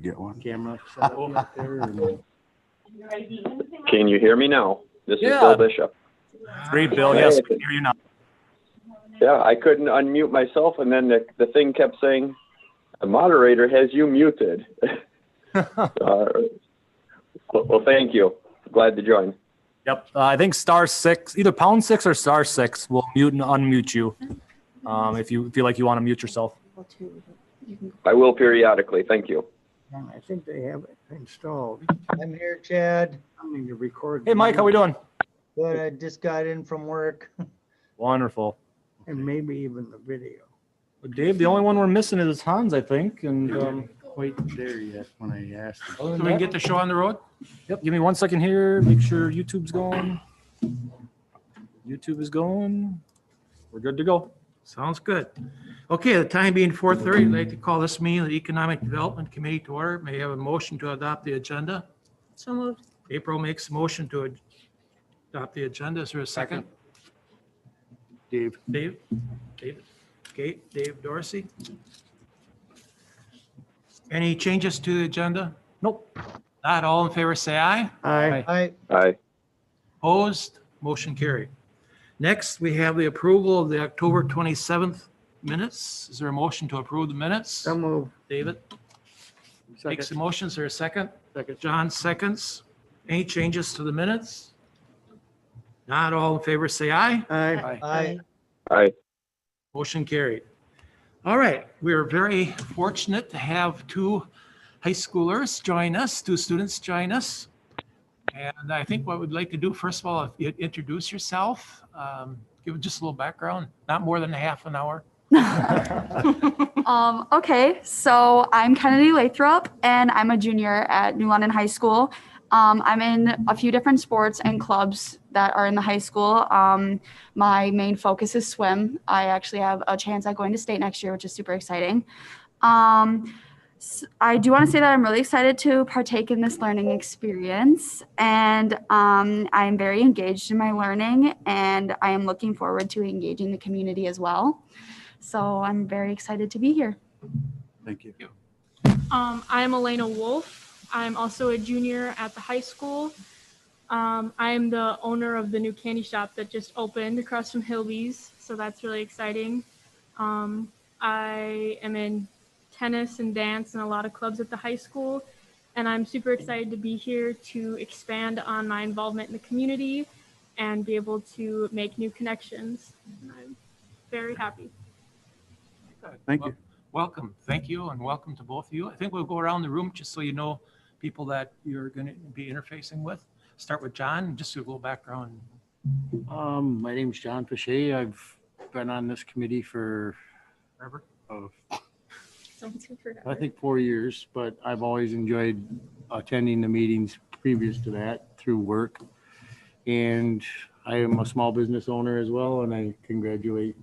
Get one. Camera set up there. And... Can you hear me now? This is Bill Bishop. Great, Bill. Yes, we can hear you now. Yeah, I couldn't unmute myself, and then the thing kept saying, the moderator has you muted. Well, thank you. Glad to join. Yep. I think *6, either #6 or *6 will mute and unmute you if you feel like you want to mute yourself. I will periodically. Thank you. I think they have it installed. I'm here, Chad. I'm going to record. Hey, Mike, how we doing? Good. I just got in from work. Wonderful. And maybe even the video. Well, Dave, the only one we're missing is Hans, I think. And Quite there yet when I asked him. other than So we can that- get the show on the road? Yep. Give me 1 second here. Make sure YouTube's going. YouTube is going. We're good to go. Sounds good. Okay, the time being 4:30, I'd like to call this meeting of the Economic Development Committee to order. May I have a motion to adopt the agenda? So moved. April makes a motion to adopt the agenda. Is there a second? Dave. Dave? David? Okay, Dave Dorsey. Any changes to the agenda? Nope. Not all in favor, say aye. Aye. Aye. Opposed? Motion carried. Next, we have the approval of the October 27th minutes. Is there a motion to approve the minutes? So move. David makes the motion. Is there a second? Second. John seconds. Any changes to the minutes? Not all in favor, say aye. Aye. Aye. Aye. Motion carried. All right, we are very fortunate to have two high schoolers join us, two students join us. And I think what we'd like to do, first of all, if you introduce yourself, give just a little background, not more than a half an hour. Okay, so I'm Kennedy Lathrop, and I'm a junior at New London High School. I'm in a few different sports and clubs that are in the high school. My main focus is swim. I actually have a chance at going to state next year, which is super exciting. I do want to say that I'm really excited to partake in this learning experience, and I'm very engaged in my learning, and I am looking forward to engaging the community as well. So I'm very excited to be here. Thank you. I'm Elena Wolf. I'm also a junior at the high school. I'm the owner of the new candy shop that just opened across from Hilby's, so that's really exciting. I am in tennis and dance and a lot of clubs at the high school, and I'm super excited to be here to expand on my involvement in the community and be able to make new connections. I'm very happy. Thank you. Welcome. Thank you, and welcome to both of you. I think we'll go around the room just so you know people that you're going to be interfacing with. Start with John, just a little background. My name's John Fichet. I've been on this committee for, Forever? I think 4 years, but I've always enjoyed attending the meetings previous to that through work. And I am a small business owner as well, and I congratulate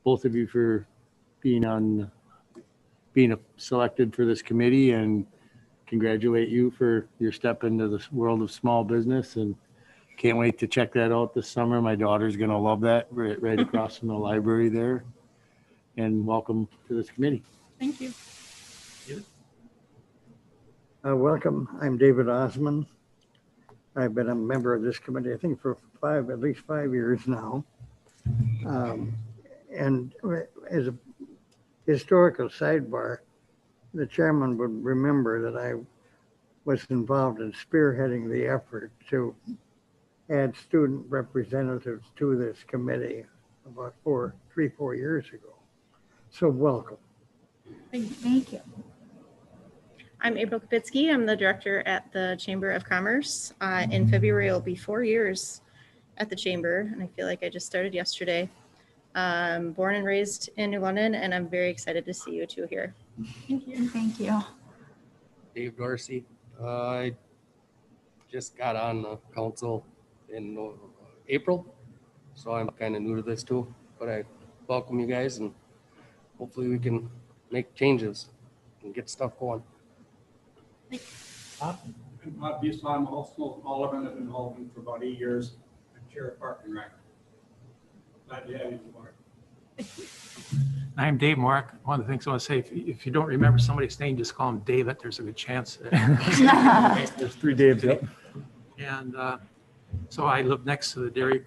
both of you for being selected for this committee, and congratulate you for your step into the world of small business, and can't wait to check that out this summer. My daughter's going to love that right across from the library there. And welcome to this committee. Thank you. Welcome. I'm David Osmond. I've been a member of this committee, I think, for at least 5 years now. And as a historical sidebar, the chairman would remember that I was involved in spearheading the effort to add student representatives to this committee about 3-4 years ago. So welcome. Thank you. I'm April Kapitsky. I'm the director at the Chamber of Commerce. In February, it'll be 4 years at the Chamber, and I feel like I just started yesterday. Born and raised in New London, and I'm very excited to see you two here. Thank you. Thank you. Dave Dorsey. I just got on the council in April, so I'm kind of new to this too, but I welcome you guys, and hopefully we can make changes and get stuff going. Obviously, I'm also Oliver. I've been involved for about 8 years. I'm chair of Park and Rec. Glad to have you aboard. I'm Dave Mark. One of the things I want to say, if you don't remember somebody's name, just call him David. There's a good chance. There's 3 Daves, yep. And so I live next to the dairy,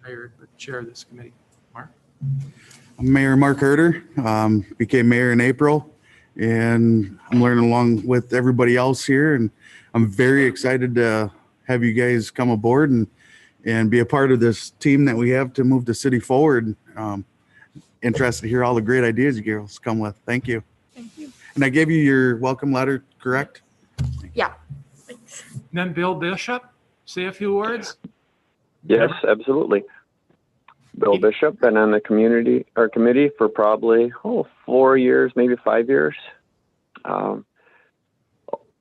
hired the chair of this committee. Mark? I'm Mayor Mark Herter, became mayor in April, and I'm learning along with everybody else here, and I'm very excited to have you guys come aboard and be a part of this team that we have to move the city forward. Interested to hear all the great ideas you girls come with. Thank you. Thank you. And I gave you your welcome letter, correct? Yeah. Thanks. Then Bill Bishop, say a few words. Yes, absolutely. Bill Bishop, been on the committee for probably 4 years, maybe 5 years.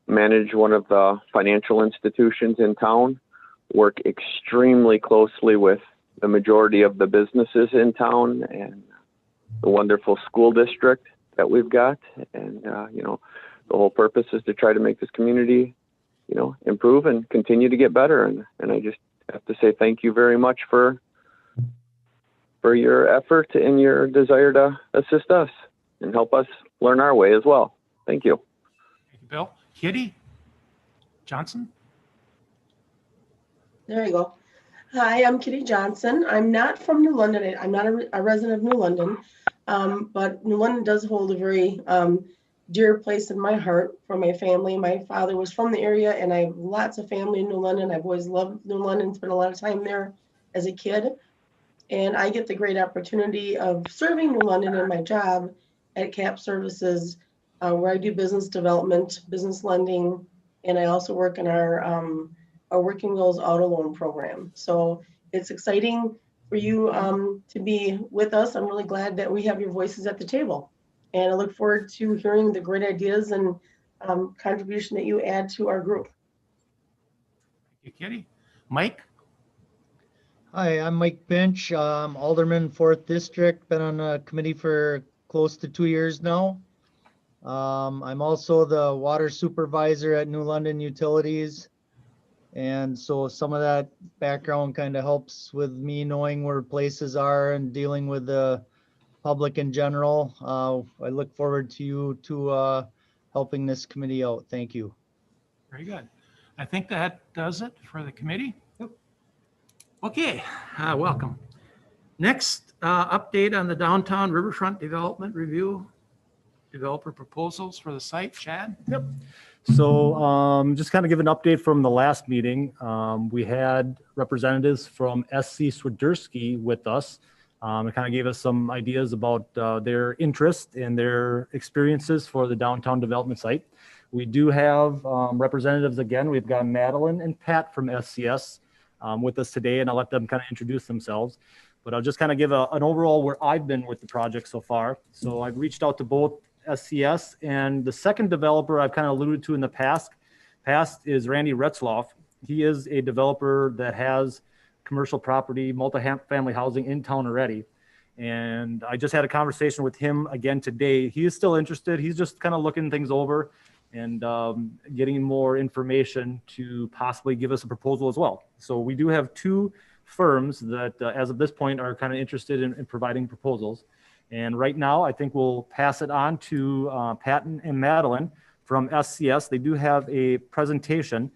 Manage one of the financial institutions in town. Work extremely closely with the majority of the businesses in town and the wonderful school district that we've got. And the whole purpose is to try to make this community, improve and continue to get better. And I just have to say thank you very much for your effort and your desire to assist us and help us learn our way as well. Thank you. Thank you, Bill. Kitty Johnson? There you go. Hi, I'm Kitty Johnson. I'm not from New London. I'm not a resident of New London, but New London does hold a very dear place in my heart for my family. My father was from the area, and I have lots of family in New London. I've always loved New London, spent a lot of time there as a kid. And I get the great opportunity of serving New London in my job at CAP Services, where I do business development, business lending, and I also work in our Working Wills Auto Loan program. So it's exciting for you to be with us. I'm really glad that we have your voices at the table. And I look forward to hearing the great ideas and contribution that you add to our group. Thank you, Kitty. Mike? Hi, I'm Mike Pinch, Alderman, 4th District, been on a committee for close to 2 years now. I'm also the water supervisor at New London Utilities. And so some of that background kind of helps with me knowing where places are and dealing with the public in general. I look forward to you helping this committee out. Thank you. Very good. I think that does it for the committee. Yep. Okay, welcome. Next, update on the downtown riverfront development review. Developer proposals for the site. Chad? Yep. So just kind of give an update from the last meeting. We had representatives from SC Swiderski with us. It kind of gave us some ideas about their interest and their experiences for the downtown development site. We do have representatives again. We've got Madeline and Pat from SCS with us today, and I'll let them kind of introduce themselves. But I'll just kind of give an overall where I've been with the project so far. So I've reached out to both SCS and the second developer I've kind of alluded to in the past is Randy Retzloff. He is a developer that has commercial property, multi-family housing in town already. And I just had a conversation with him again today. He is still interested. He's just kind of looking things over and getting more information to possibly give us a proposal as well. So we do have 2 firms that as of this point are kind of interested in providing proposals. And right now, I think we'll pass it on to Pat and Madeline from SCS. They do have a presentation.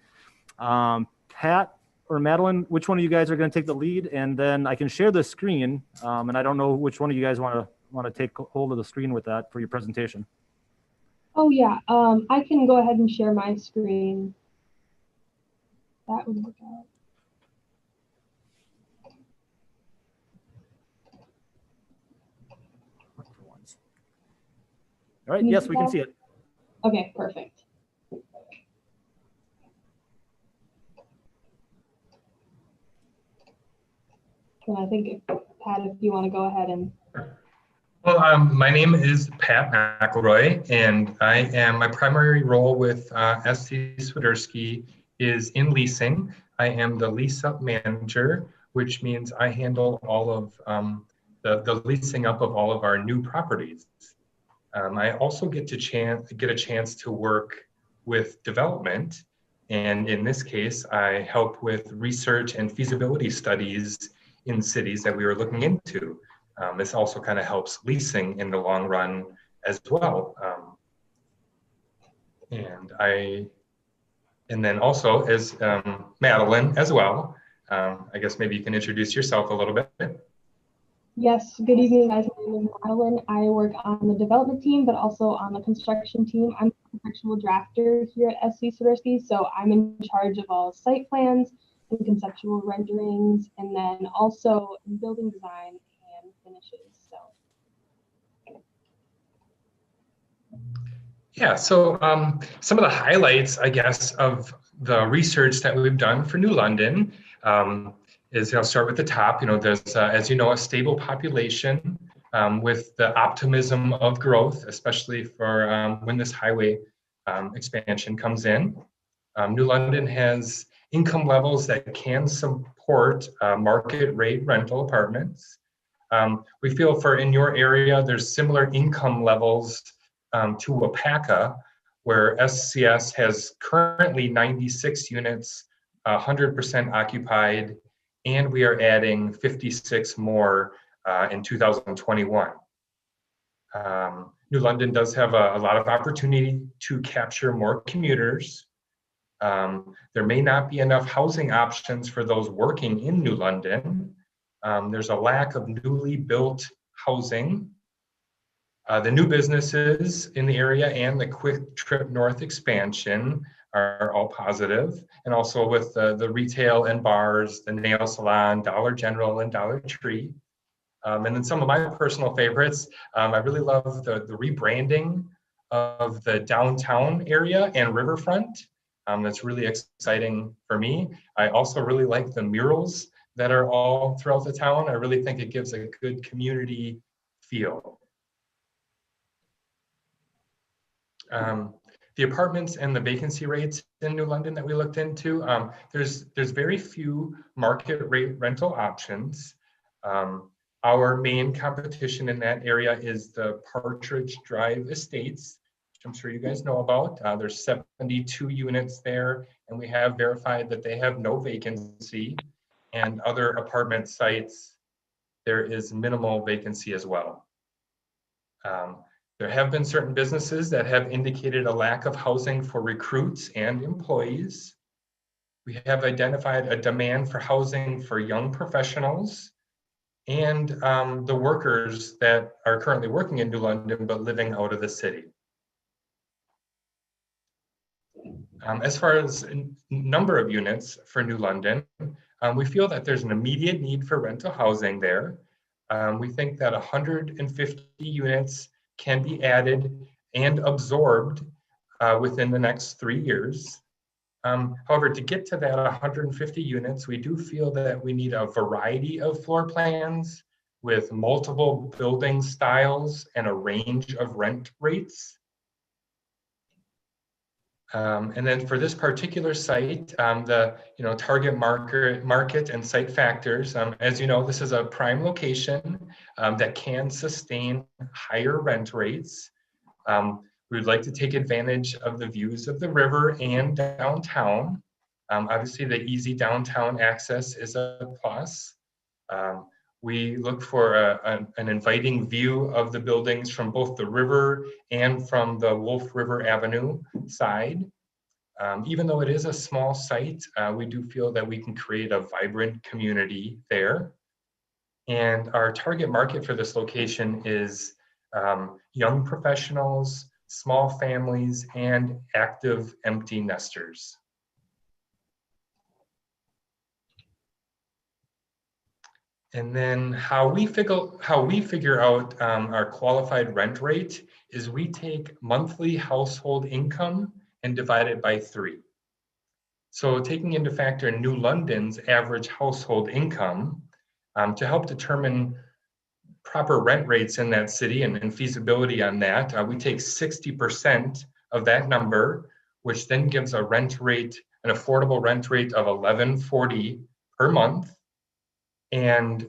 Pat or Madeline, which one of you guys are going to take the lead? And then I can share the screen. And I don't know which one of you guys want to take hold of the screen with that for your presentation. Oh yeah, I can go ahead and share my screen. That would work out. All right, yes, we can see it. Okay, perfect. And I think, Pat, if you want to go ahead and. Well, my name is Pat McElroy, and my primary role with SC Swiderski is in leasing. I am the lease up manager, which means I handle all of the leasing up of all of our new properties. I also get a chance to work with development, and in this case, I help with research and feasibility studies in cities that we were looking into. This also kind of helps leasing in the long run as well. And then also as Madeline as well. I guess maybe you can introduce yourself a little bit. Yes, good evening, guys. My name is Madeline. I work on the development team, but also on the construction team. I'm a professional drafter here at SC Swiderski, so I'm in charge of all site plans and conceptual renderings, and then also in building design and finishes. So. Yeah, so some of the highlights, I guess, of the research that we've done for New London is, I'll start with the top. There's, as you know, a stable population with the optimism of growth, especially for when this highway expansion comes in. New London has income levels that can support market rate rental apartments. We feel for in your area, there's similar income levels to Wapaka, where SCS has currently 96 units, 100% occupied, and we are adding 56 more in 2021. New London does have a lot of opportunity to capture more commuters. There may not be enough housing options for those working in New London. There's a lack of newly built housing. The new businesses in the area and the Quick Trip North expansion are all positive. And also with the retail and bars, the nail salon, Dollar General and Dollar Tree. And then some of my personal favorites, I really love the rebranding of the downtown area and riverfront. That's really exciting for me. I also really like the murals that are all throughout the town. I really think it gives a good community feel. The apartments and the vacancy rates in New London that we looked into, there's very few market rate rental options. Our main competition in that area is the Partridge Drive Estates, which I'm sure you guys know about. There's 72 units there, and we have verified that they have no vacancy. And other apartment sites, there is minimal vacancy as well. There have been certain businesses that have indicated a lack of housing for recruits and employees. We have identified a demand for housing for young professionals and the workers that are currently working in New London but living out of the city. As far as number of units for New London, we feel that there's an immediate need for rental housing there. We think that 150 units can be added and absorbed within the next 3 years. However, to get to that 150 units, we do feel that we need a variety of floor plans with multiple building styles and a range of rent rates. And then for this particular site, the target market and site factors, as you know, this is a prime location that can sustain higher rent rates. We would like to take advantage of the views of the river and downtown. Obviously, the easy downtown access is a plus. We look for an inviting view of the buildings from both the river and from the Wolf River Avenue side. Even though it is a small site, we do feel that we can create a vibrant community there. And our target market for this location is young professionals, small families, and active empty nesters. And then how we figure out our qualified rent rate is we take monthly household income and divide it by 3. So taking into factor New London's average household income to help determine proper rent rates in that city and feasibility on that, we take 60% of that number, which then gives a rent rate, an affordable rent rate of $11.40 per month. And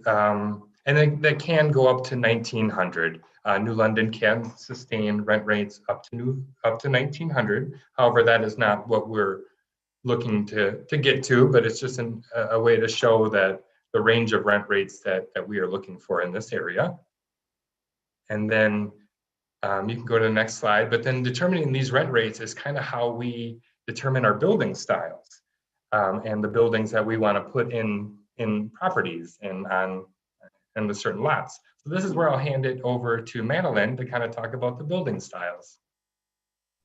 then that can go up to $1,900. New London can sustain rent rates up to $1,900. However, that is not what we're looking to get to, but it's just a way to show that the range of rent rates that we are looking for in this area. And then you can go to the next slide, but then determining these rent rates is kind of how we determine our building styles and the buildings that we want to put in properties and on the certain lots. So this is where I'll hand it over to Madeline to kind of talk about the building styles.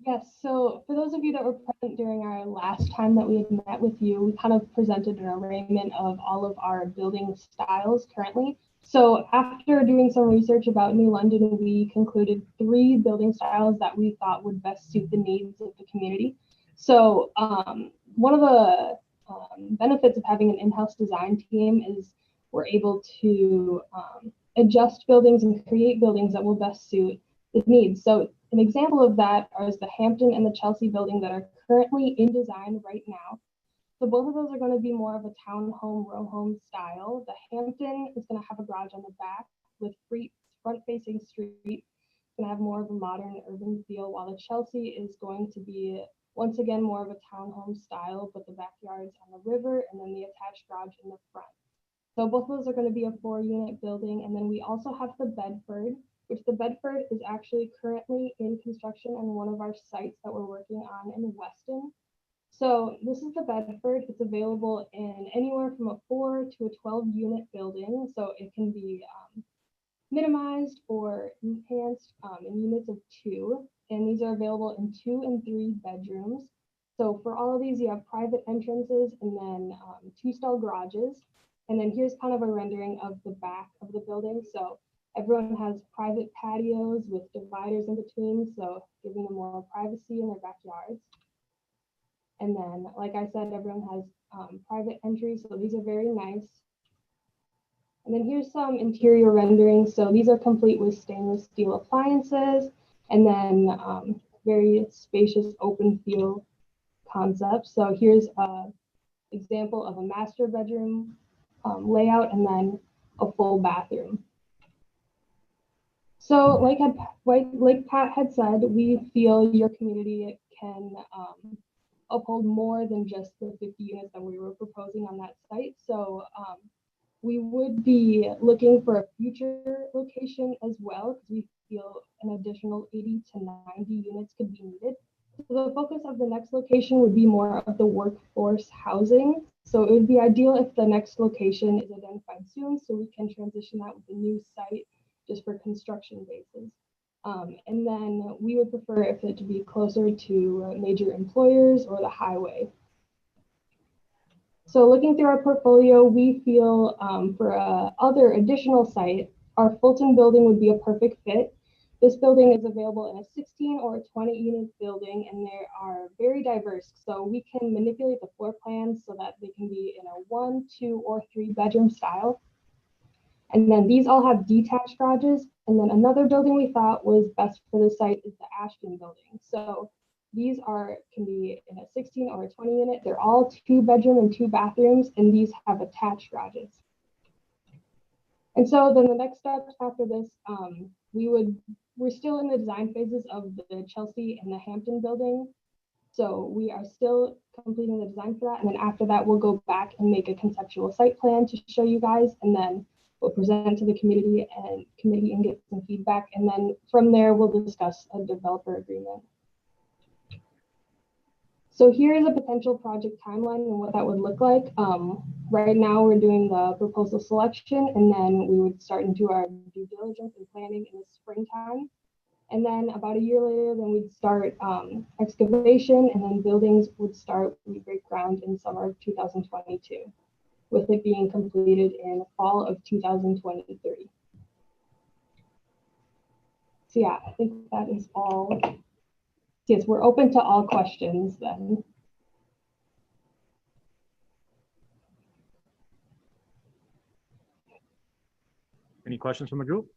Yes, so for those of you that were present during our last time that we had met with you, we kind of presented an arraignment of all of our building styles currently. So after doing some research about New London, we concluded 3 building styles that we thought would best suit the needs of the community. So one of the benefits of having an in-house design team is we're able to adjust buildings and create buildings that will best suit the needs. So an example of that is the Hampton and the Chelsea building that are currently in design right now. So both of those are going to be more of a townhome, row home style. The Hampton is going to have a garage on the back with front-facing street. It's going to have more of a modern urban feel, while the Chelsea is going to be, once again, more of a townhome style, but the backyard's on the river and then the attached garage in the front. So both of those are going to be a 4-unit building. And then we also have the Bedford, which the Bedford is actually currently in construction on one of our sites that we're working on in Weston. So this is the Bedford. It's available in anywhere from a 4 to a 12-unit building. So it can be minimized or enhanced in units of 2. And these are available in 2 and 3 bedrooms. So for all of these, you have private entrances and then 2-stall garages. And then here's kind of a rendering of the back of the building. So everyone has private patios with dividers in between, so giving them more privacy in their backyards. And then, like I said, everyone has private entries, so these are very nice. And then here's some interior renderings. So these are complete with stainless steel appliances, and then very spacious open feel concepts. So here's an example of a master bedroom layout, and then a full bathroom. So like Pat had said, we feel your community can uphold more than just the 50 units that we were proposing on that site. So we would be looking for a future location as well, because we feel an additional 80 to 90 units could be needed. So the focus of the next location would be more of the workforce housing. So it would be ideal if the next location is identified soon, so we can transition that with a new site just for construction bases. And then we would prefer if it to be closer to major employers or the highway. So looking through our portfolio, we feel for other additional site, our Fulton building would be a perfect fit. This building is available in a 16 or a 20 unit building, and they are very diverse. So we can manipulate the floor plans so that they can be in a 1, 2, or 3 bedroom style. And then these all have detached garages. And then another building we thought was best for the site is the Ashton building. So these can be in a 16 or a 20 unit. They're all 2 bedroom and 2 bathrooms, and these have attached garages. And so then the next steps after this, we're still in the design phases of the Chelsea and the Hampton building. So we are still completing the design for that. And then after that, we'll go back and make a conceptual site plan to show you guys. And then we'll present to the committee and get some feedback. And then from there, we'll discuss a developer agreement. So here is a potential project timeline and what that would look like. Right now, we're doing the proposal selection, and then we would start into our due diligence and planning in the springtime. And then about a year later, then we'd start excavation, and then buildings would start, we break ground in summer of 2022, with it being completed in fall of 2023. So yeah, I think that is all. Yes, we're open to all questions then. Any questions from the group?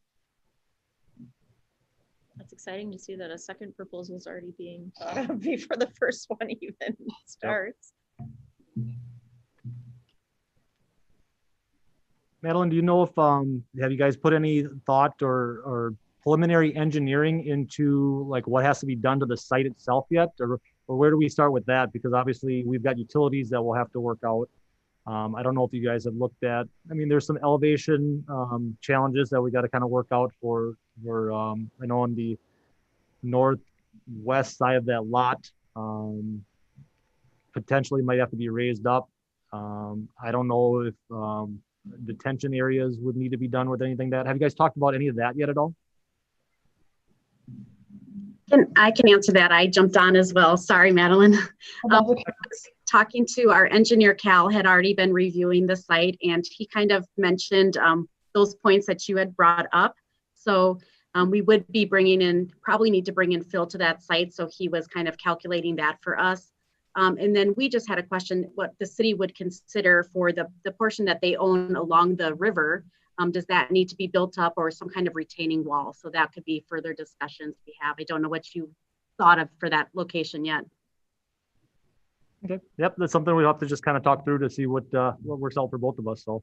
That's exciting to see that a second proposal is already being thought of before the first one even starts. Madeline, do you know if, have you guys put any thought or preliminary engineering into like what has to be done to the site itself yet? Or where do we start with that? Because obviously we've got utilities that we'll have to work out. I don't know if you guys have looked at, I mean, there's some elevation challenges that we got to kind of work out for I know on the northwest side of that lot, potentially might have to be raised up. I don't know if detention areas would need to be done with anything that. Have you guys talked about any of that yet at all? I can answer that. I jumped on as well. Sorry, Madeline. Talking to our engineer, Cal, had already been reviewing the site, and he kind of mentioned those points that you had brought up. So we would be probably need to bring in fill to that site. So he was kind of calculating that for us. And then we just had a question, what the city would consider for the portion that they own along the river. Does that need to be built up or some kind of retaining wall? So that could be further discussions we have. I don't know what you thought of for that location yet. Okay. Yep, that's something we'll have to just kind of talk through to see what works out for both of us. So.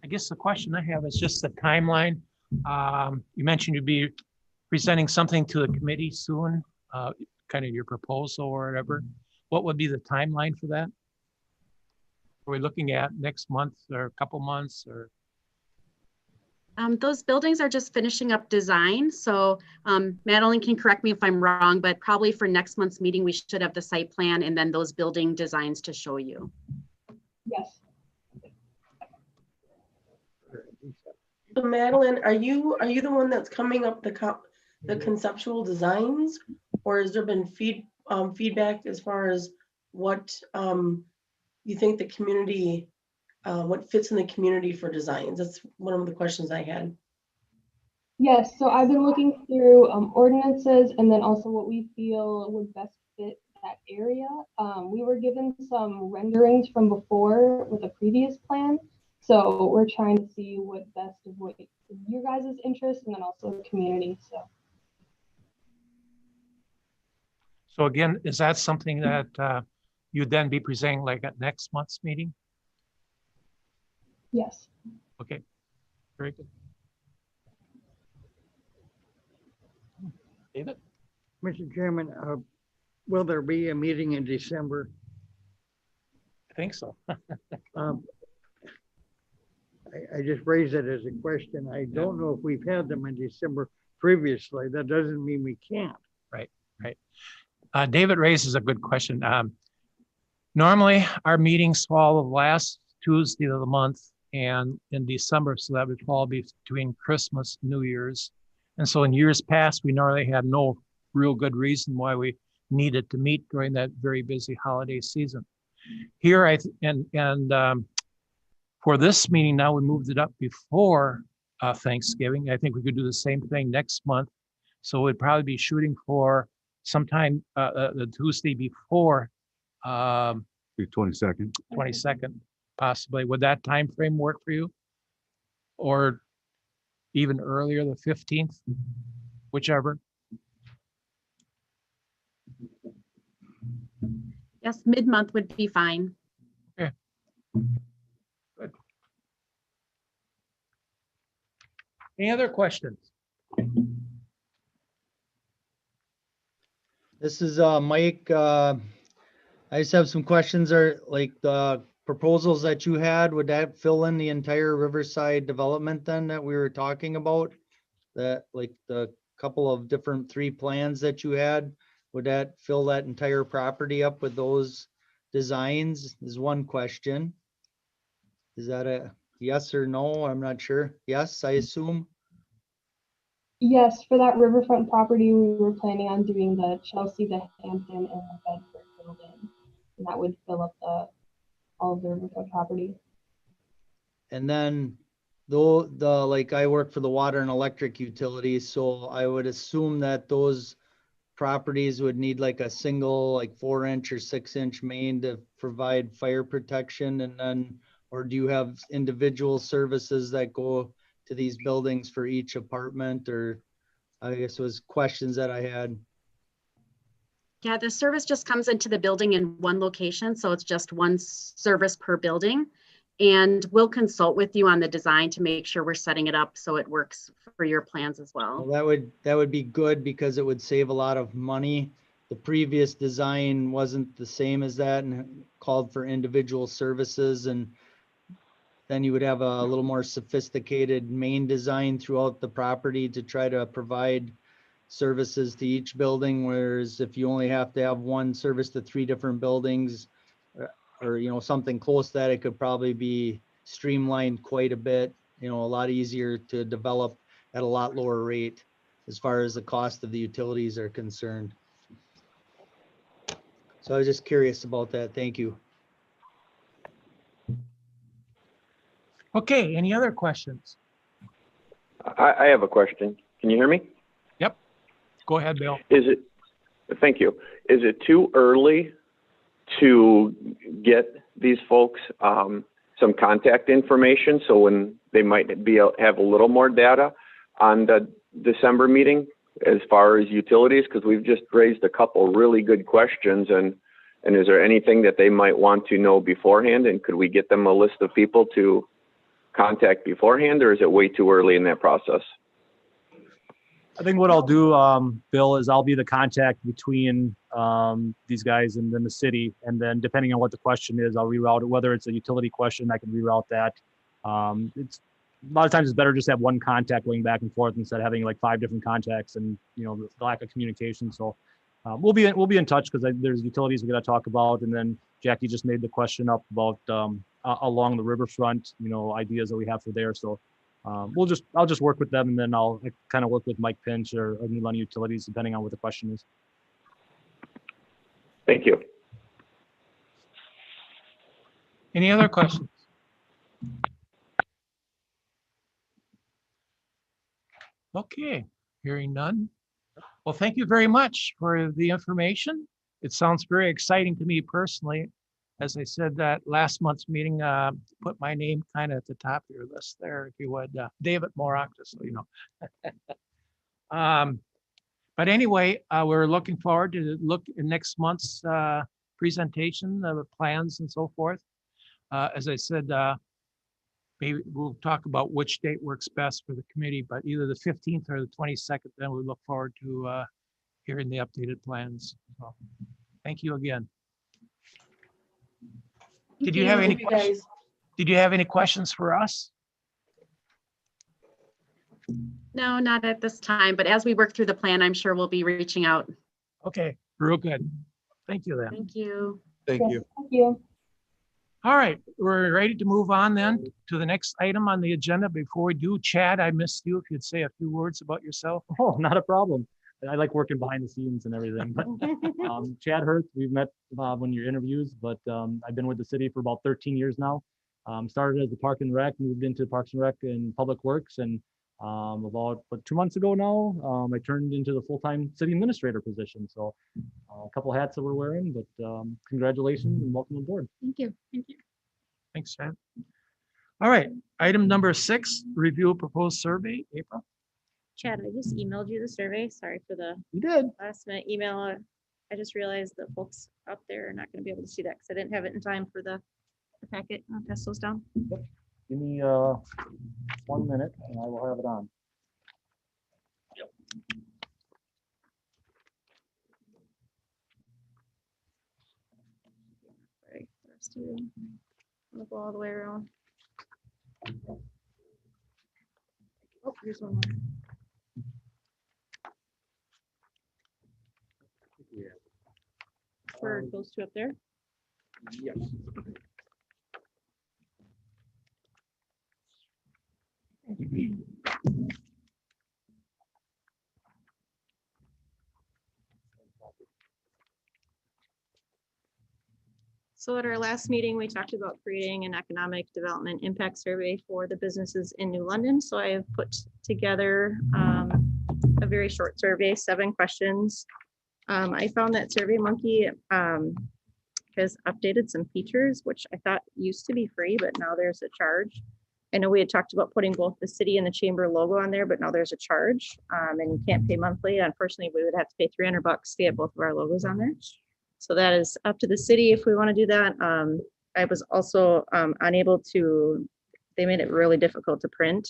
I guess the question I have is just the timeline. You mentioned you'd be presenting something to the committee soon, kind of your proposal or whatever. What would be the timeline for that? Are we looking at next month or a couple months or? Those buildings are just finishing up design. So Madeline can correct me if I'm wrong, but probably for next month's meeting, we should have the site plan and then those building designs to show you. Yes. So Madeline, are you the one that's coming up the conceptual designs, or has there been feedback as far as what you think the community, what fits in the community for designs? That's one of the questions I had. Yes, so I've been looking through ordinances and then also what we feel would best fit that area. We were given some renderings from before with a previous plan. So we're trying to see what best of what your guys' interest and then also the community. So again, is that something that you'd then be presenting like at next month's meeting? Yes. Okay, very good. David? Mr. Chairman, will there be a meeting in December? I think so. I just raised it as a question. I don't know if we've had them in December previously. That doesn't mean we can't. Right, right. David raises a good question. Normally, our meetings fall the last Tuesday of the month and in December, so that would fall between Christmas and New Year's. And so in years past, we normally had no real good reason why we needed to meet during that very busy holiday season. Here, for this meeting now, we moved it up before Thanksgiving. I think we could do the same thing next month. So we'd probably be shooting for sometime the Tuesday before the 22nd. 22nd, possibly. Would that time frame work for you? Or even earlier, the 15th, whichever? Yes, mid-month would be fine. Okay. Good. Any other questions? This is Mike. I just have some questions. Are like the proposals that you had, would that fill in the entire Riverside development then that we were talking about? That like the couple of different 3 plans that you had, would that fill that entire property up with those designs is one question. Is that a yes or no? I'm not sure. Yes, I assume. Yes, for that riverfront property, we were planning on doing the Chelsea, the Hampton, and the Bedford building. And that would fill up all of the riverfront property. And then though like I work for the water and electric utilities, so I would assume that those properties would need like a single like 4-inch or 6-inch main to provide fire protection. And then, or do you have individual services that go to these buildings for each apartment? Or I guess was questions that I had. Yeah, the service just comes into the building in one location. So it's just one service per building. And we'll consult with you on the design to make sure we're setting it up so it works for your plans as well. Well, that would be good because it would save a lot of money. The previous design wasn't the same as that and called for individual services, and then you would have a little more sophisticated main design throughout the property to try to provide services to each building. Whereas if you only have to have one service to 3 different buildings, or you know, something close to that, it could probably be streamlined quite a bit, you know, a lot easier to develop at a lot lower rate as far as the cost of the utilities are concerned. So I was just curious about that. Thank you. Okay, any other questions? I have a question. Can you hear me? Yep. Go ahead, Bill. Thank you. Is it too early to get these folks some contact information so when they might have a little more data on the December meeting as far as utilities? Because we've just raised a couple really good questions, and is there anything that they might want to know beforehand? And could we get them a list of people to contact beforehand, or is it way too early in that process? I think what I'll do, Bill, is I'll be the contact between these guys and then the city. And then depending on what the question is, I'll reroute it. Whether it's a utility question, I can reroute that. It's a lot of times it's better just to have one contact going back and forth instead of having like 5 different contacts and, you know, the lack of communication. So we'll be in touch because there's utilities we're going to talk about. And then Jackie just made the question up about along the riverfront, you know, ideas that we have for there. So I'll just work with them, and then I'll kind of work with Mike Pinch or New London Utilities, depending on what the question is. Thank you. Any other questions? Okay, hearing none. Well, thank you very much for the information. It sounds very exciting to me personally. As I said, that last month's meeting, put my name kind of at the top of your list there, if you would, David Morak, just so you know. But anyway, we're looking forward to look at next month's presentation of the plans and so forth. As I said, maybe we'll talk about which date works best for the committee, but either the 15th or the 22nd, then we look forward to hearing the updated plans. So, thank you again. Did you have any questions? Did you have any questions for us? No, not at this time, but as we work through the plan, I'm sure we'll be reaching out. Okay, real good. Thank you then. Thank you. Thank you. Thank you. All right, we're ready to move on then to the next item on the agenda. Before we do, Chad, I missed you. If you'd say a few words about yourself. Oh, not a problem. I like working behind the scenes and everything. But Chad Hurth, we've met on your interviews, but I've been with the city for about 13 years now. Started as a Park and Rec, moved into Parks and Rec and Public Works, and about 2 months ago now, I turned into the full-time city administrator position. So a couple hats that we're wearing, but congratulations and welcome aboard. Thank you. Thank you. Thanks, Chad. All right, item number 6, review a proposed survey. April? Chad, I just emailed you the survey. Sorry for the You did. last minute email. I just realized that folks up there are not going to be able to see that because I didn't have it in time for the packet. I'll pass those down. Give me 1 minute and I will have it on. Sorry, the rest of you. I'm gonna go all the way around. Oh, here's one more. For those two up there. Yes. So at our last meeting, we talked about creating an economic development impact survey for the businesses in New London. So I have put together a very short survey, 7 questions. I found that SurveyMonkey has updated some features, which I thought used to be free, but now there's a charge. I know we had talked about putting both the city and the chamber logo on there, but now there's a charge and you can't pay monthly. Unfortunately, we would have to pay $300 to get both of our logos on there. So that is up to the city if we want to do that. I was also unable to, they made it really difficult to print.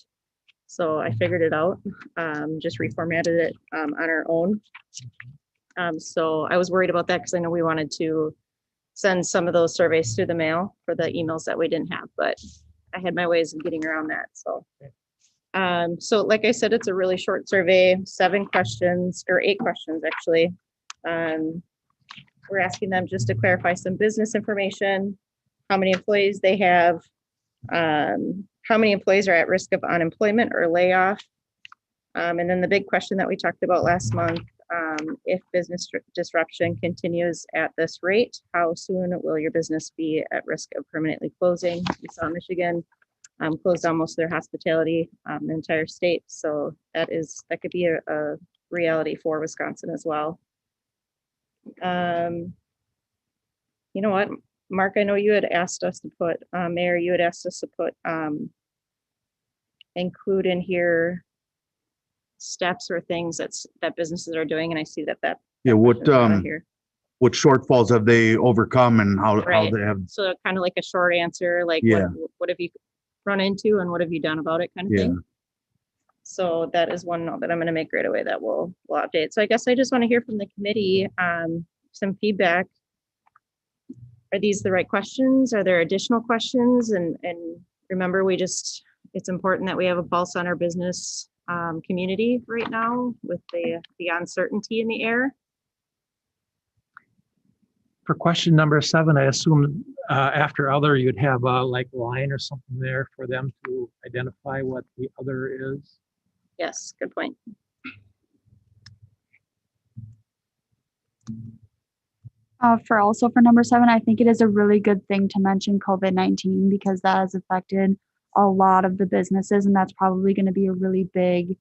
So I figured it out, just reformatted it on our own. So I was worried about that because I know we wanted to send some of those surveys through the mail for the emails that we didn't have, but I had my ways of getting around that. So, so like I said, it's a really short survey, 7 questions or 8 questions actually. We're asking them just to clarify some business information, how many employees they have, how many employees are at risk of unemployment or layoff. And then the big question that we talked about last month, if business disruption continues at this rate, how soon will your business be at risk of permanently closing? We saw Michigan closed down most of their hospitality in the entire state. So that could be a reality for Wisconsin as well. You know what, Mark, I know you had asked us to put, Mayor, you had asked us to put, include in here steps or things that businesses are doing, and I see that Yeah, what here. what shortfalls have they overcome and how Right. they have? So kind of like a short answer, like Yeah. what have you run into and what have you done about it, kind of thing. So that is one note that I'm going to make right away that we'll update. So I guess I just want to hear from the committee some feedback. Are these the right questions? Are there additional questions? And remember, it's important that we have a pulse on our business community right now with the uncertainty in the air. For question number 7, I assume after other, you'd have a like line or something there for them to identify what the other is. Yes, good point. For number 7, I think it is a really good thing to mention COVID-19 because that has affected a lot of the businesses, and that's probably going to be a really big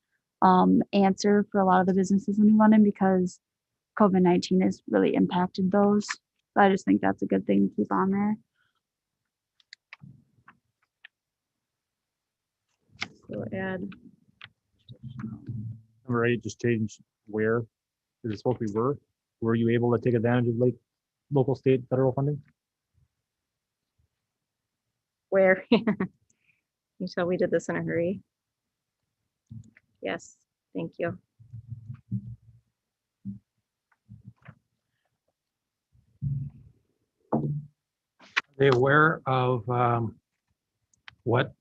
answer for a lot of the businesses in New London because COVID-19 has really impacted those. So I just think that's a good thing to keep on there. So add Number 8, just change where. Is it supposed to be where? Were you able to take advantage of local, state, federal funding? where. You saw we did this in a hurry. Yes, thank you. Are they aware of what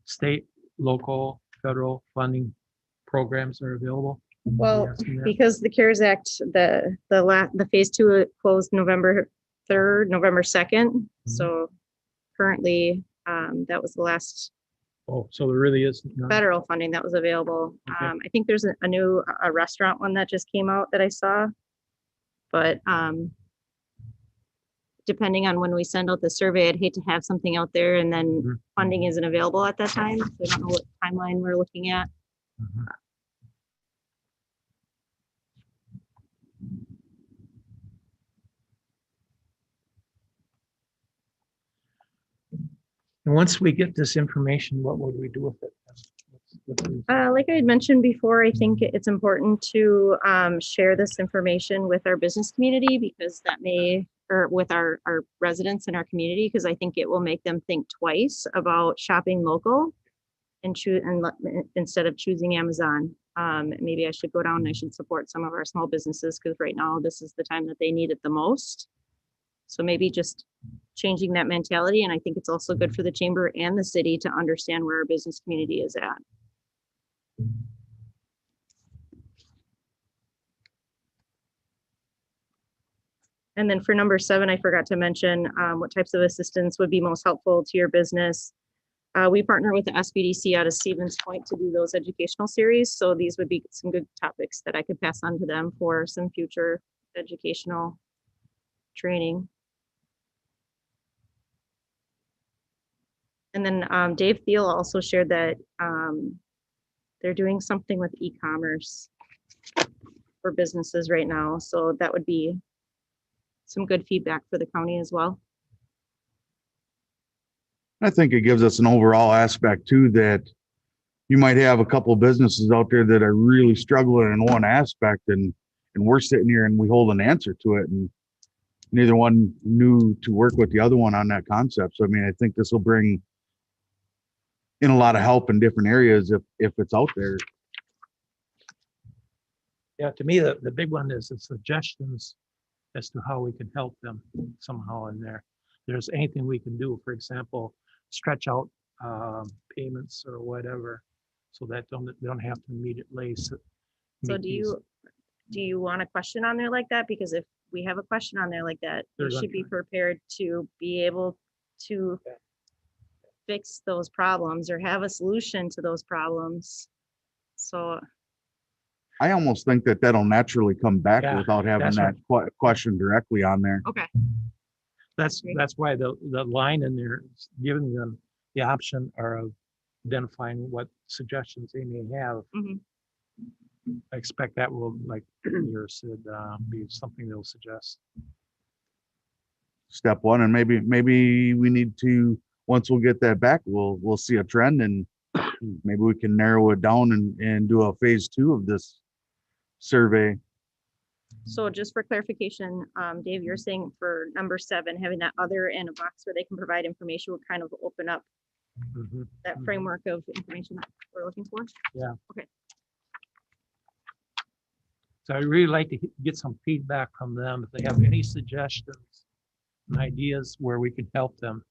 state, local, federal funding programs are available? Well, because the CARES Act, the phase 2 closed November 3rd, November 2nd. So currently, that was the last Oh, so there really is none. federal funding that was available. Okay. I think there's a new restaurant one that just came out that I saw, but depending on when we send out the survey, I'd hate to have something out there and then funding isn't available at that time. So I don't know what timeline we're looking at. And once we get this information, what would we do with it? Like I had mentioned before, I think it's important to share this information with our business community because that may, or with our residents in our community, because I think it will make them think twice about shopping local and instead of choosing Amazon. Maybe I should go down and I should support some of our small businesses because right now this is the time that they need it the most. So maybe just changing that mentality. And I think it's also good for the chamber and the city to understand where our business community is at. And then for number 7, I forgot to mention what types of assistance would be most helpful to your business. We partner with the SBDC out of Stevens Point to do those educational series. So these would be some good topics that I could pass on to them for some future educational training. And then Dave Thiel also shared that they're doing something with e-commerce for businesses right now. So that would be some good feedback for the county as well. I think it gives us an overall aspect too, that you might have a couple of businesses out there that are really struggling in one aspect and we're sitting here and we hold an answer to it. And neither one knew to work with the other one on that concept. So I mean, I think this will bring in a lot of help in different areas if it's out there. Yeah, to me, the big one is the suggestions as to how we can help them somehow in there. There's anything we can do, for example, stretch out payments or whatever, so that they don't have to immediately. So meet these. do you want a question on there like that? Because if we have a question on there like that, you There's should be prepared to be able to fix those problems or have a solution to those problems. So I almost think that that'll naturally come back Yeah, without having that's that question directly on there. okay. That's why the line in there is giving them the option of identifying what suggestions they may have. Mhm. I expect that will, like yours said, be something they'll suggest. Step one, and maybe we need to, once we'll get that back, we'll see a trend, and maybe we can narrow it down and do a phase 2 of this survey. So just for clarification, Dave, you're saying for number 7, having that other in a box where they can provide information would kind of open up that framework of information that we're looking for? Yeah. Okay. So I'd really like to get some feedback from them if they have any suggestions and ideas where we can help them.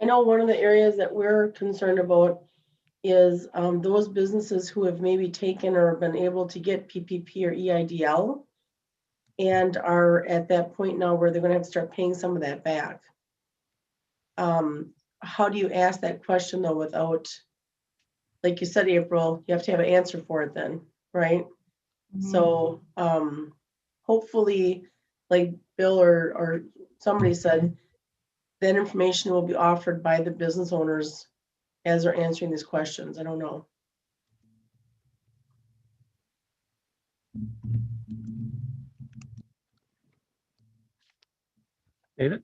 I know one of the areas that we're concerned about is those businesses who have maybe taken or been able to get PPP or EIDL and are at that point now where they're going to have to start paying some of that back. How do you ask that question though without, like you said, April, you have to have an answer for it then, right? So hopefully, like Bill or somebody said, that information will be offered by the business owners as they're answering these questions. I don't know. David?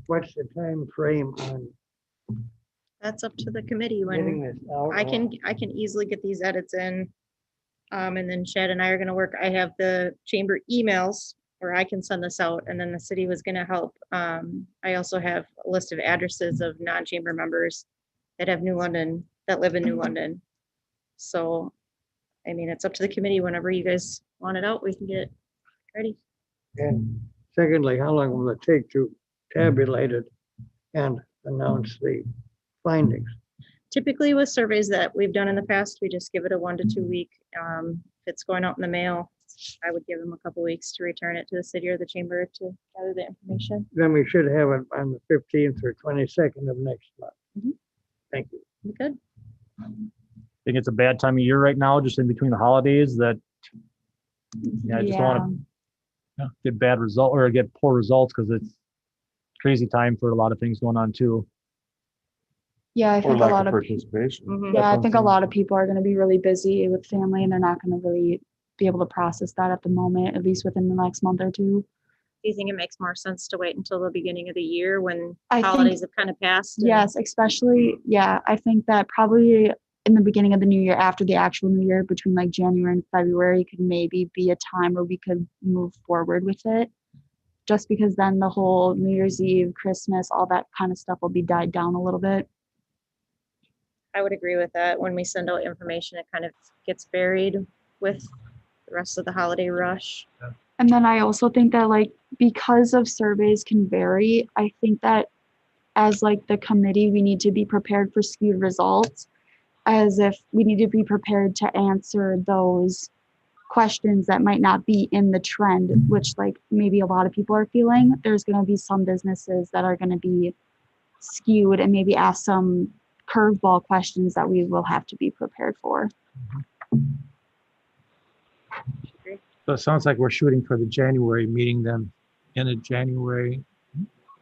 What's the time frame on That's up to the committee getting when this out? I can easily get these edits in. And then Chad and I are gonna work. I have the chamber emails where I can send this out, and then the city was gonna help. I also have a list of addresses of non-chamber members that have New London, that live in New London. So, I mean, it's up to the committee. Whenever you guys want it out, we can get it ready. And secondly, how long will it take to tabulate it and announce the findings? Typically with surveys that we've done in the past, we just give it a 1 to 2 week. If it's going out in the mail, I would give them a couple weeks to return it to the city or the chamber to gather the information. Then we should have it on the 15th or 22nd of next month. Thank you. You good? I think it's a bad time of year right now, just in between the holidays, that I just don't want to get bad result or get poor results, because it's crazy time for a lot of things going on too. Yeah, I Or think a lack lot of of participation. yeah, I think a lot of people are going to be really busy with family, and they're not going to really be able to process that at the moment, at least within the next month or two. Do you think it makes more sense to wait until the beginning of the year when I holidays think- have kind of passed? Yes, especially, yeah, I think that probably in the beginning of the new year, after the actual new year, between like January and February, could maybe be a time where we could move forward with it. Just because then the whole New Year's Eve, Christmas, all that kind of stuff will be died down a little bit. I would agree with that. When we send out information, it kind of gets buried with the rest of the holiday rush. And then I also think that, like, because of surveys can vary, I think that as like the committee, we need to be prepared for skewed results, as if we need to be prepared to answer those questions that might not be in the trend, which like maybe a lot of people are feeling. There's going to be some businesses that are going to be skewed and maybe ask some curveball questions that we will have to be prepared for. So it sounds like we're shooting for the January meeting then, end of January.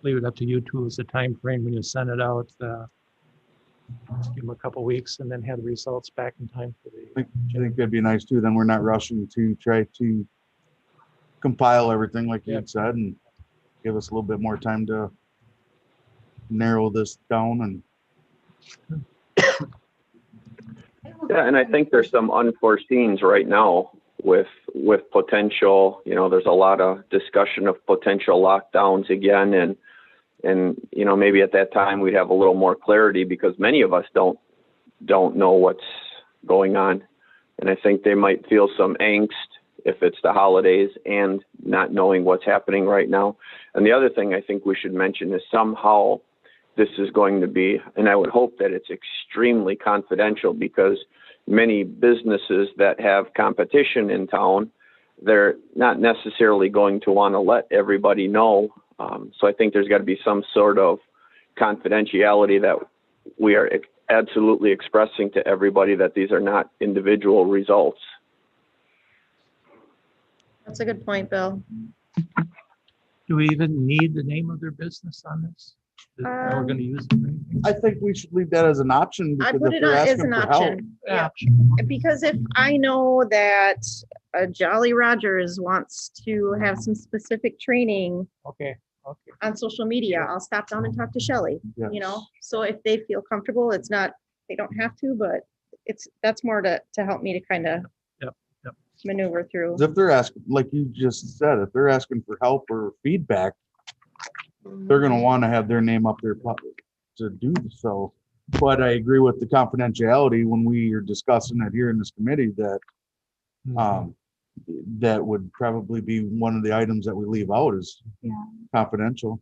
Leave it up to you two as the time frame when you send it out. Give them a couple weeks and then have the results back in time for the. I think that'd be nice too. Then we're not rushing to try to compile everything like you had said, and give us a little bit more time to narrow this down. And Yeah, and I think there's some unforeseens right now with potential, there's a lot of discussion of potential lockdowns again, and maybe at that time we'd have a little more clarity, because many of us don't know what's going on, and I think they might feel some angst if it's the holidays and not knowing what's happening right now. And the other thing I think we should mention is somehow this is going to be, and I would hope that it's extremely confidential, because many businesses that have competition in town, they're not necessarily going to want to let everybody know. So I think there's got to be some sort of confidentiality that we are absolutely expressing to everybody, that these are not individual results. That's a good point, Bill. Do we even need the name of their business on this? We're going to use it for anything? I think we should leave that as an option, I because put if it they're on as asking an for help, option. Yeah. Because if I know that Jolly Rogers wants to have some specific training Okay. on social media, I'll stop down and talk to Shelley, Yes. So if they feel comfortable, it's not, they don't have to, but that's more to help me to kind of Yep. maneuver through. 'cause if they're asking, like you just said, if they're asking for help or feedback, they're going to want to have their name up there to do so. But I agree with the confidentiality when we are discussing it here in this committee, that that would probably be one of the items that we leave out is confidential.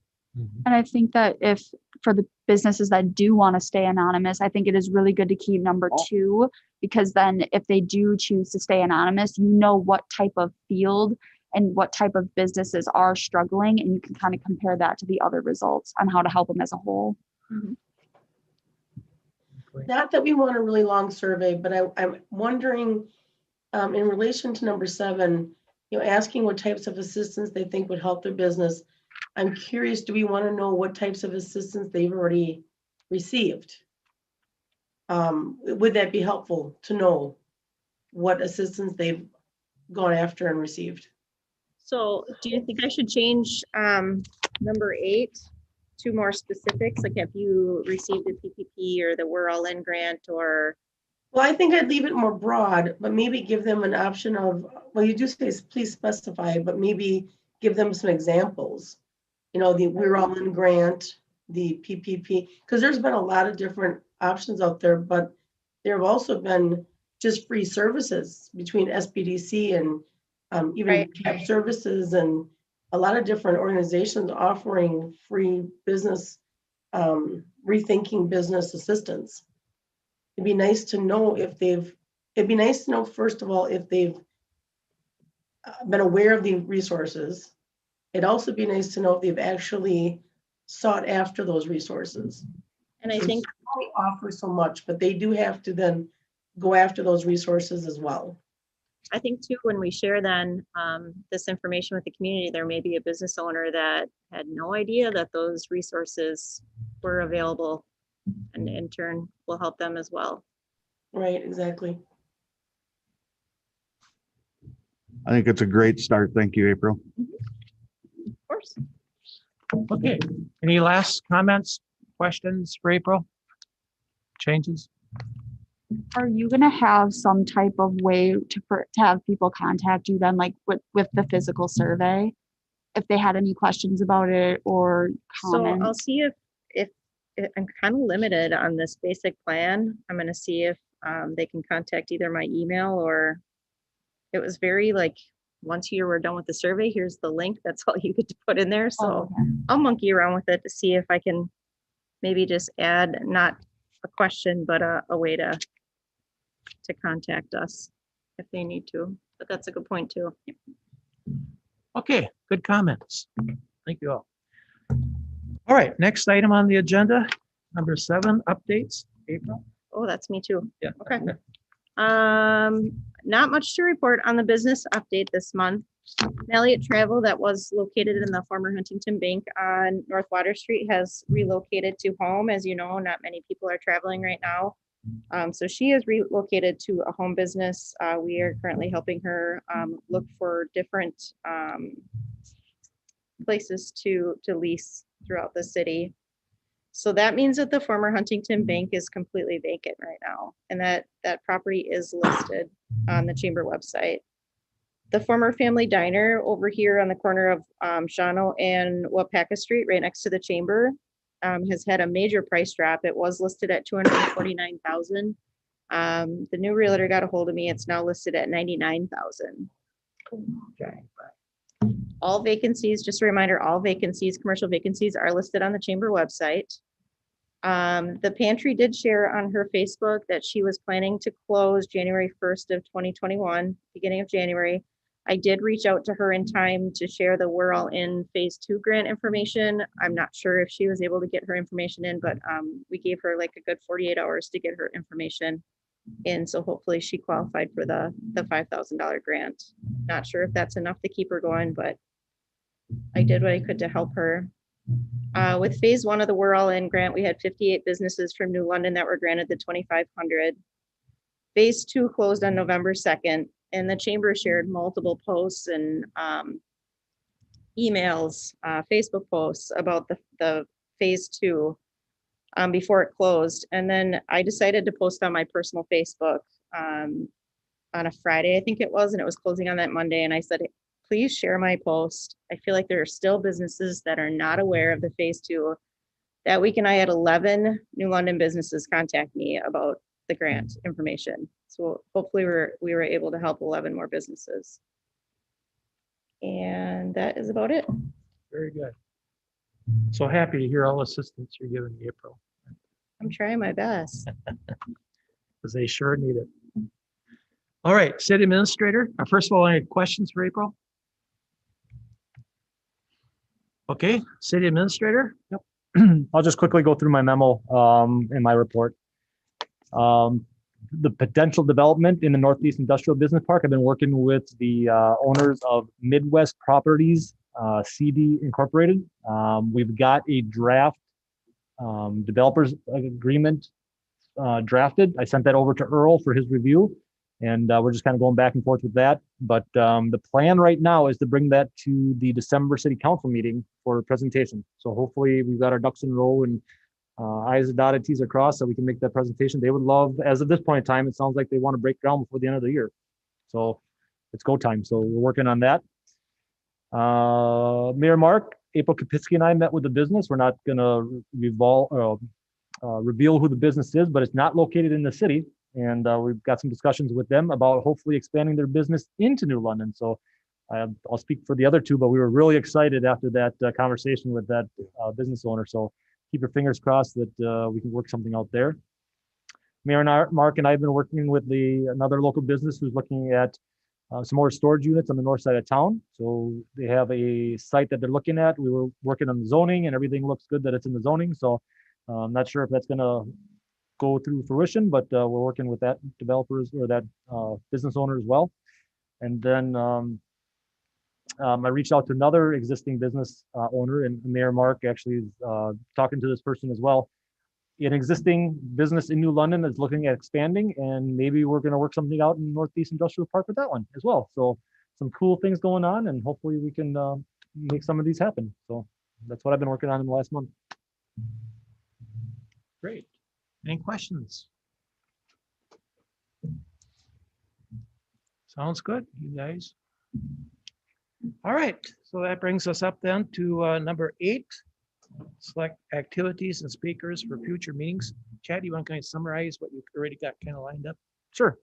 And I think that if for the businesses that do want to stay anonymous, I think it is really good to keep number 2, because then if they do choose to stay anonymous, what type of field and what type of businesses are struggling, and you can kind of compare that to the other results on how to help them as a whole. Not that we want a really long survey, but I'm wondering, in relation to number 7, asking what types of assistance they think would help their business. I'm curious, do we want to know what types of assistance they've already received? Would that be helpful to know what assistance they've gone after and received? So do you think I should change number 8 to more specifics? Like, have you received a PPP or the We're All In grant, or? Well, I think I'd leave it more broad, but maybe give them an option of, well, you do say please specify, but maybe give them some examples. The We're All In grant, the PPP, because there's been a lot of different options out there, but there have also been just free services between SBDC and even CAP services, and a lot of different organizations offering free business, rethinking business assistance. It'd be nice to know first of all, if they've been aware of the resources. It'd also be nice to know if they've actually sought after those resources. And I think they offer so much, but they do have to then go after those resources as well. I think too, when we share then this information with the community, there may be a business owner that had no idea that those resources were available, and in turn will help them as well. Right, exactly. I think it's a great start. Thank you, April. Of course. Okay. Any last comments, questions for April? Changes? Are you going to have some type of way to have people contact you then, like with the physical survey, if they had any questions about it or comments? So I'll see if I'm kind of limited on this basic plan. I'm going to see if they can contact either my email, or it was very like, once we're done with the survey, here's the link. That's all you get to put in there. So I'll monkey around with it to see if I can maybe just add not a question, but a way to contact us if they need to. But that's a good point too. Okay, good comments. Thank you all. All right, next item on the agenda, number 7, updates. April? Oh, that's me too. Yeah. Okay. Not much to report on the business update this month. Elliott Travel, that was located in the former Huntington Bank on North Water Street, has relocated to home. As you know, not many people are traveling right now. So she is relocated to a home business. We are currently helping her look for different places to lease throughout the city. So that means that the former Huntington Bank is completely vacant right now, and that property is listed on the chamber website. The former Family Diner over here on the corner of Shawano and Wapaka Street, right next to the chamber, has had a major price drop. It was listed at 249,000. The new realtor got a hold of me. It's now listed at 99,000. Okay. All vacancies, just a reminder, all vacancies, commercial vacancies are listed on the chamber website. The pantry did share on her Facebook that she was planning to close January 1st of 2021, beginning of January. I did reach out to her in time to share the We're All In Phase 2 grant information. I'm not sure if she was able to get her information in, but we gave her like a good 48 hours to get her information in. So hopefully she qualified for the $5,000 grant. Not sure if that's enough to keep her going, but I did what I could to help her. With phase 1 of the We're All In grant, we had 58 businesses from New London that were granted the 2,500. Phase 2 closed on November 2nd, and the chamber shared multiple posts and emails, Facebook posts about the phase 2 before it closed. And then I decided to post on my personal Facebook on a Friday, I think it was, and it was closing on that Monday. And I said, please share my post. I feel like there are still businesses that are not aware of the phase 2. That weekend, I had 11 New London businesses contact me about the grant information. So hopefully we were able to help 11 more businesses. And that is about it. Very good. So happy to hear all assistance you're giving April. I'm trying my best. Because they sure need it. All right, City Administrator. First of all, any questions for April? Okay, City Administrator. Yep. I'll just quickly go through my memo in my report. The potential development in the Northeast Industrial Business Park. I've been working with the owners of Midwest Properties, CD Incorporated. We've got a draft developers agreement drafted. I sent that over to Earl for his review, and we're just kind of going back and forth with that. But the plan right now is to bring that to the December City Council meeting for presentation. So hopefully we've got our ducks in a row and I's are dotted, T's are crossed, so we can make that presentation. They would love, as of this point in time, it sounds like they want to break ground before the end of the year. So it's go time. So we're working on that. Mayor Mark, April Kapitsky and I met with the business. We're not going to reveal who the business is, but it's not located in the city. And we've got some discussions with them about hopefully expanding their business into New London. So I'll speak for the other two, but we were really excited after that conversation with that business owner. So keep your fingers crossed that we can work something out there. Mayor Mark and I have been working with another local business who's looking at some more storage units on the north side of town. So they have a site that they're looking at. We were working on the zoning and everything looks good that it's in the zoning. So I'm not sure if that's going to go through fruition, but we're working with that developers or that business owner as well. And then I reached out to another existing business owner, and Mayor Mark actually is talking to this person as well. An existing business in New London is looking at expanding, and maybe we're going to work something out in Northeast Industrial Park with that one as well. So some cool things going on, and hopefully we can make some of these happen. So that's what I've been working on in the last month. Great. Any questions? Sounds good, you guys. All right, so that brings us up then to number 8. Select activities and speakers for future meetings. Chad, you want to kind of summarize what you already got kind of lined up? Sure.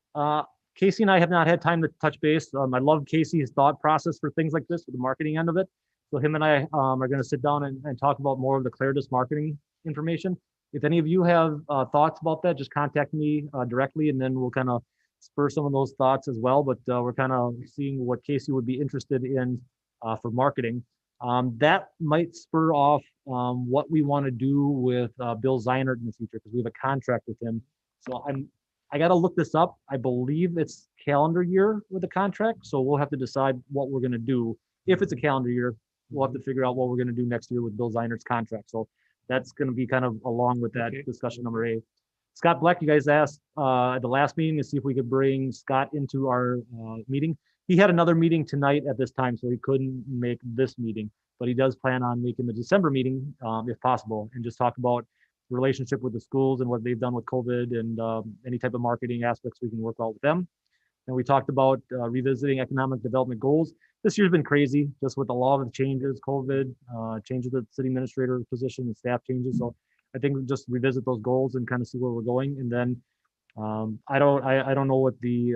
Casey and I have not had time to touch base. I love Casey's thought process for things like this, for the marketing end of it. So him and I are going to sit down and talk about more of the Claritas marketing information. If any of you have thoughts about that, just contact me directly, and then we'll kind of spur some of those thoughts as well. But we're kind of seeing what Casey would be interested in for marketing. That might spur off what we want to do with Bill Zeinert in the future, because we have a contract with him. So I got to look this up. I believe it's calendar year with the contract. So we'll have to decide what we're going to do. If it's a calendar year, we'll have to figure out what we're going to do next year with Bill Zeinert's contract. So that's going to be kind of along with that discussion number 8. Scott Black, you guys asked at the last meeting to see if we could bring Scott into our meeting. He had another meeting tonight at this time, so he couldn't make this meeting, but he does plan on making the December meeting if possible, and just talk about the relationship with the schools and what they've done with COVID and any type of marketing aspects we can work out with them. And we talked about revisiting economic development goals. This year's been crazy, just with a lot of the changes, COVID, changes of the city administrator position and staff changes. So I think we'll just revisit those goals and kind of see where we're going. And then I don't know what the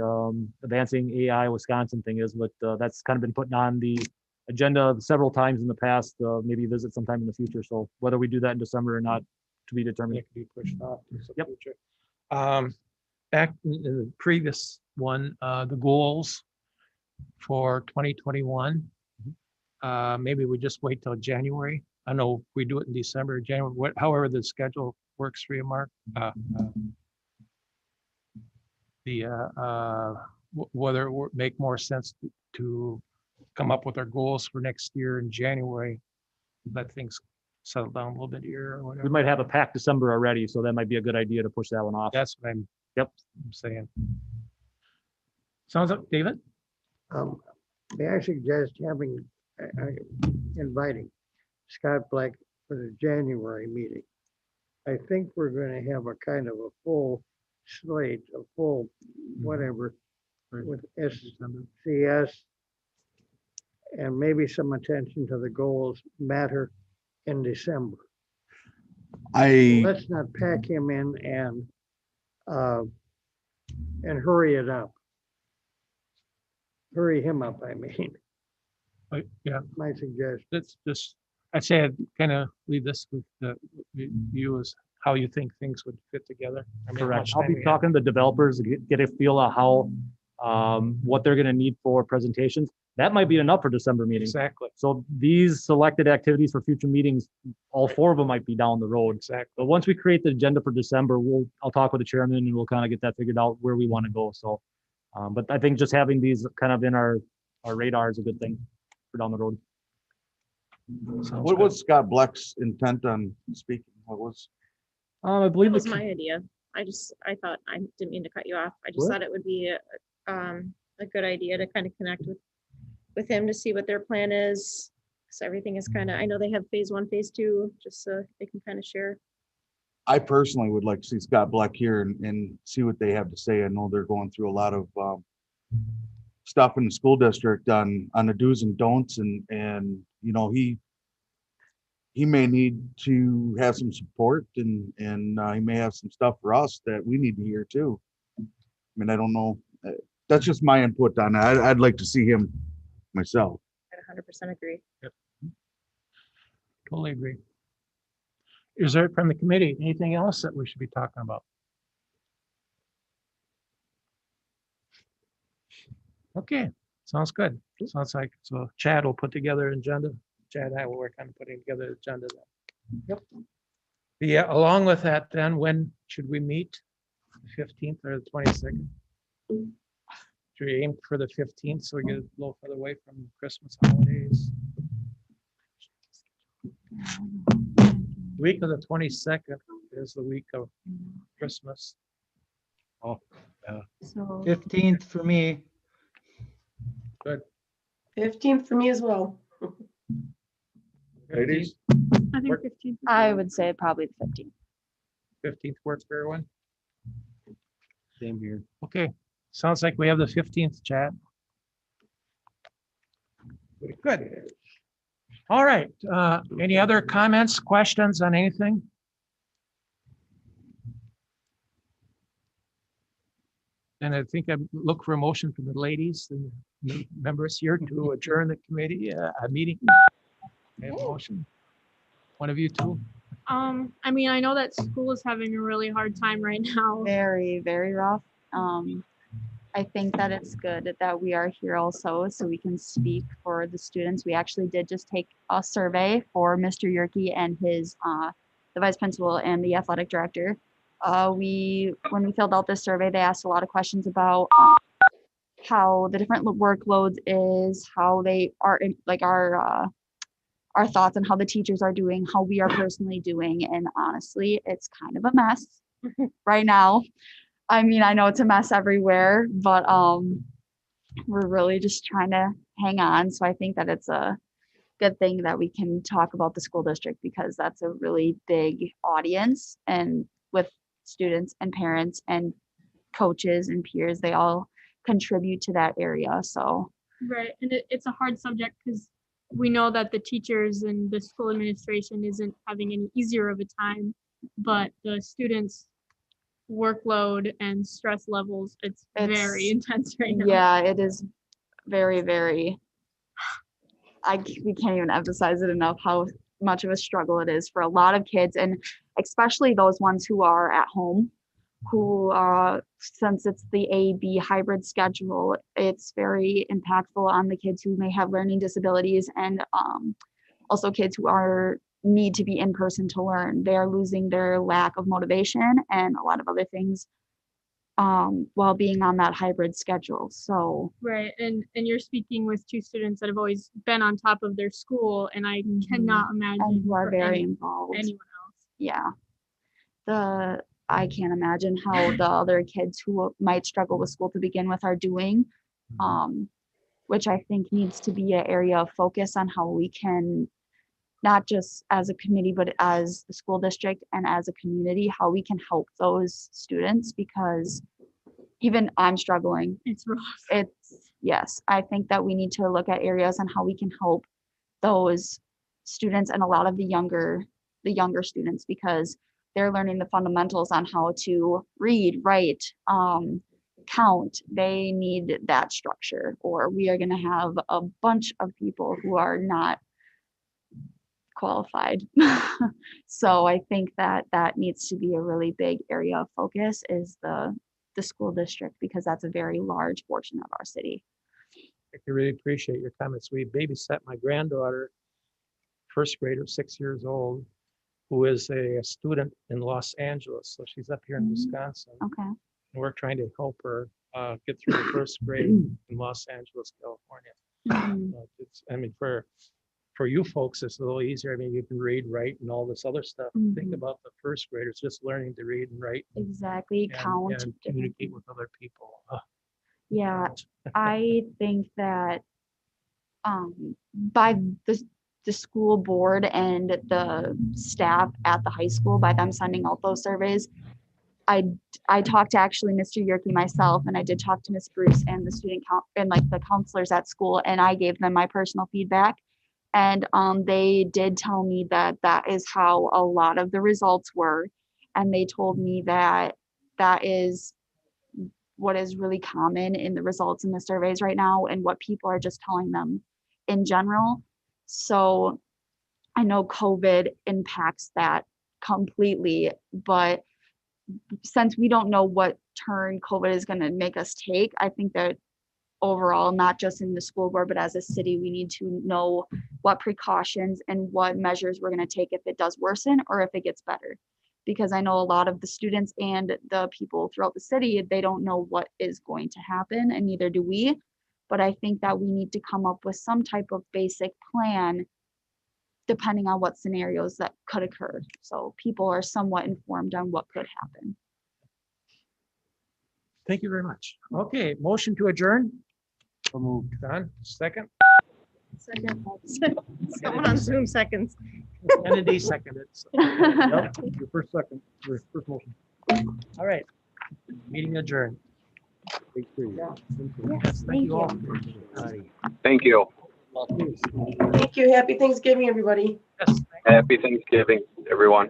advancing AI Wisconsin thing is, but that's kind of been put on the agenda several times in the past, maybe visit sometime in the future. So whether we do that in December or not, to be determined. It could be pushed off to the Yep. future. Back in the previous one, the goals for 2021. Maybe we just wait till January. I know we do it in December, January, however the schedule works for you, Mark. Whether it would make more sense to come up with our goals for next year in January, let things settle down a little bit here or whatever. We might have a packed December already, so that might be a good idea to push that one off. That's what I'm Yep. saying. Sounds like, David? May I suggest inviting Scott Black for the January meeting? I think we're going to have a kind of a full slate, a full whatever with SCS, and maybe some attention to the goals matter in December. Let's not pack him in and hurry it up. Hurry him up, I mean. Yeah. My suggestion. That's just, I'd say I'd kind of leave this with you as how you think things would fit together. I mean, Correct. I'll be talking to the developers to get a feel of how, what they're going to need for presentations. That might be enough for December meeting. Exactly. So these selected activities for future meetings, all 4 of them might be down the road. Exactly. But once we create the agenda for December, I'll talk with the chairman and we'll kind of get that figured out where we want to go. So, but I think just having these kind of in our radar is a good thing for down the road. What was Scott Black's intent on speaking? What was? I believe It was my idea. I thought, I didn't mean to cut you off. I just thought it would be a good idea to kind of connect with him to see what their plan is. So everything is kind of, I know they have phase 1, phase 2, just so they can kind of share. I personally would like to see Scott Black here and see what they have to say. I know they're going through a lot of stuff in the school district on the do's and don'ts, and you know, he may need to have some support, and he may have some stuff for us that we need to hear too. I mean, I don't know. That's just my input on it. I'd like to see him myself. I 100% agree. Yep. Totally agree. Is there from the committee anything else that we should be talking about? Okay, sounds good. Sounds like, so Chad will put together an agenda. Chad and I will work on putting together the agenda then. Yep. Yeah, along with that then, when should we meet? The 15th or the 22nd? Should we aim for the 15th so we get a little further away from Christmas holidays? Week of the 22nd is the week of Christmas. Oh, yeah. So 15th for me. Good. 15th for me as well. Ladies? I think 15th. I would say probably the 15th. 15th works for everyone? Same here. Okay, sounds like we have the 15th, Chad. Good. All right, any other comments, questions on anything? And I think I look for a motion from the ladies and the members here to adjourn the committee, a meeting. We have a motion. One of you two. I mean, I know that school is having a really hard time right now. Very, very rough. I think that it's good that we are here also so we can speak for the students. We actually did just take a survey for Mr. Yerke and his the vice principal and the athletic director. When we filled out this survey, they asked a lot of questions about how the different workloads is, how they are, like our thoughts on how the teachers are doing, how we are personally doing, and honestly, it's kind of a mess right now. I mean, I know it's a mess everywhere, but we're really just trying to hang on. So I think that it's a good thing that we can talk about the school district because that's a really big audience, and with students and parents and coaches and peers, they all contribute to that area. So Right, and it's a hard subject because we know that the teachers and the school administration isn't having any easier of a time, but the students' workload and stress levels, it's very intense right now. yeah, it is very, very, we can't even emphasize it enough how much of a struggle it is for a lot of kids, and especially those ones who are at home, who since it's the A-B hybrid schedule, it's very impactful on the kids who may have learning disabilities, and also kids who need to be in person to learn. They are losing their lack of motivation and a lot of other things while being on that hybrid schedule. So right, and you're speaking with two students that have always been on top of their school, and I cannot imagine and who are for very involved. anyone else. Yeah, I can't imagine how the other kids who might struggle with school to begin with are doing, which I think needs to be an area of focus on how we can, not just as a committee, but as the school district and as a community, how we can help those students, because even I'm struggling. It's rough. Yes, I think that we need to look at areas on how we can help those students and a lot of the younger students, because they're learning the fundamentals on how to read, write, count. They need that structure, or we are going to have a bunch of people who are not qualified. So I think that needs to be a really big area of focus, is the school district, because that's a very large portion of our city. I really appreciate your comments. We babysat my granddaughter, first grader, 6 years old, who is a student in Los Angeles. So she's up here in Wisconsin. Okay. And we're trying to help her get through the first grade in Los Angeles, California. I mean, for you folks, it's a little easier. I mean, you can read, write, and all this other stuff. Think about the first graders just learning to read and write. Exactly, count. And communicate with other people. Yeah, I think that by the school board and the staff at the high school, by them sending out those surveys, I talked to actually Mr. Yerke myself, and I did talk to Miss Bruce and the student and like the counselors at school, and I gave them my personal feedback. And they did tell me that that is how a lot of the results were. And they told me that that is what is really common in the results in the surveys right now, and what people are just telling them in general. So I know COVID impacts that completely, but since we don't know what turn COVID is going to make us take, I think that overall, not just in the school board, but as a city, we need to know what precautions and what measures we're going to take if it does worsen or if it gets better. Because I know a lot of the students and the people throughout the city, they don't know what is going to happen, and neither do we. But I think that we need to come up with some type of basic plan depending on what scenarios that could occur. So people are somewhat informed on what could happen. Thank you very much. Okay, motion to adjourn. Don, second. Second. Someone on Zoom seconds. Kennedy seconded. So, yep, your first motion. All right, meeting adjourned. Thank you. Yes, thank you all. Thank you. Thank you. Happy Thanksgiving, everybody. Yes. Happy Thanksgiving, everyone.